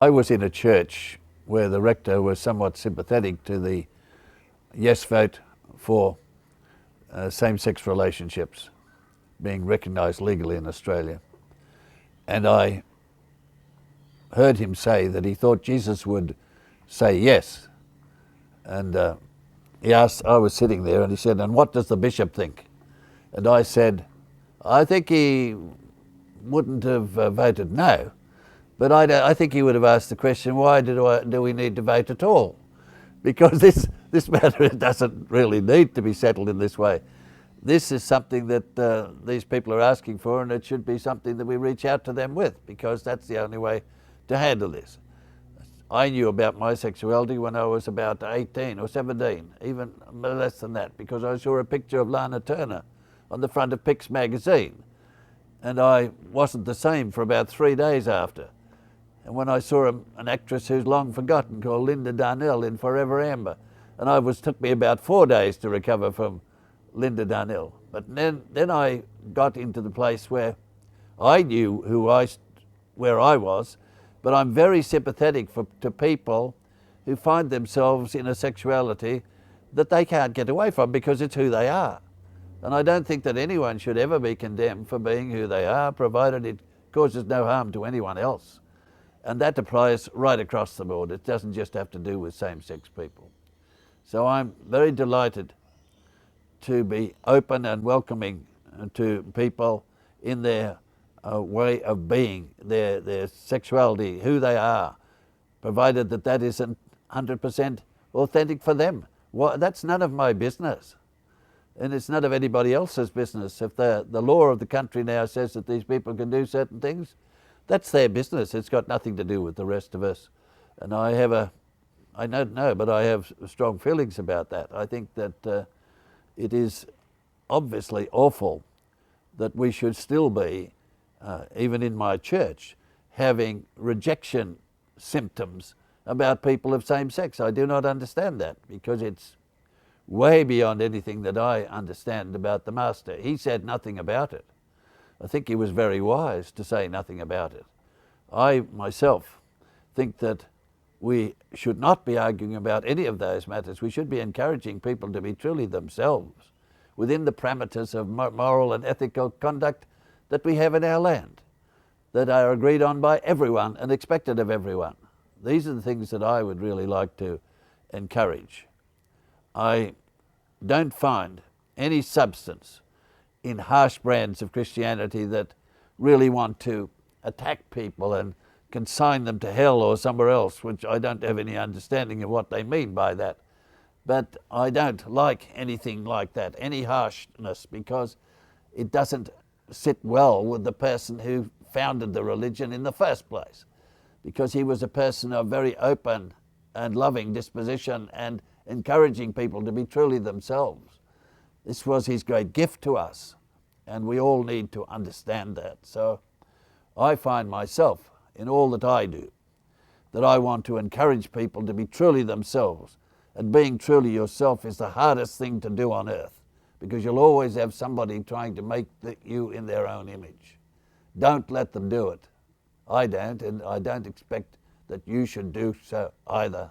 I was in a church where the rector was somewhat sympathetic to the yes vote for same-sex relationships being recognised legally in Australia. And I heard him say that he thought Jesus would say yes. And he asked, I was sitting there, and he said, and what does the bishop think? And I said, I think he wouldn't have voted no. But I think he would have asked the question, why do we need to vote at all? Because this matter doesn't really need to be settled in this way. This is something that these people are asking for, and it should be something that we reach out to them with, because that's the only way to handle this. I knew about my sexuality when I was about 18 or 17, even less than that, because I saw a picture of Lana Turner on the front of Pix magazine. And I wasn't the same for about 3 days after. And when I saw an actress who's long forgotten called Linda Darnell in Forever Amber, and took me about 4 days to recover from Linda Darnell. But then I got into the place where I knew where I was, but I'm very sympathetic to people who find themselves in a sexuality that they can't get away from because it's who they are. And I don't think that anyone should ever be condemned for being who they are, provided it causes no harm to anyone else. And that applies right across the board. It doesn't just have to do with same-sex people. So I'm very delighted to be open and welcoming to people in their way of being, their sexuality, who they are, provided that isn't 100% authentic for them. Well, that's none of my business. And it's none of anybody else's business. If the law of the country now says that these people can do certain things, that's their business. It's got nothing to do with the rest of us. And I don't know, but I have strong feelings about that. I think that it is obviously awful that we should still be, even in my church, having rejection symptoms about people of same sex. I do not understand that, because it's way beyond anything that I understand about the Master. He said nothing about it. I think he was very wise to say nothing about it. I myself think that we should not be arguing about any of those matters. We should be encouraging people to be truly themselves within the parameters of moral and ethical conduct that we have in our land, that are agreed on by everyone and expected of everyone. These are the things that I would really like to encourage. I don't find any substance in harsh brands of Christianity that really want to attack people and consign them to hell or somewhere else, which I don't have any understanding of what they mean by that. But I don't like anything like that, any harshness, because it doesn't sit well with the person who founded the religion in the first place, because he was a person of very open and loving disposition and encouraging people to be truly themselves. This was his great gift to us, and we all need to understand that. So I find myself, in all that I do, that I want to encourage people to be truly themselves. And being truly yourself is the hardest thing to do on earth, because you'll always have somebody trying to make you in their own image. Don't let them do it. I don't, and I don't expect that you should do so either.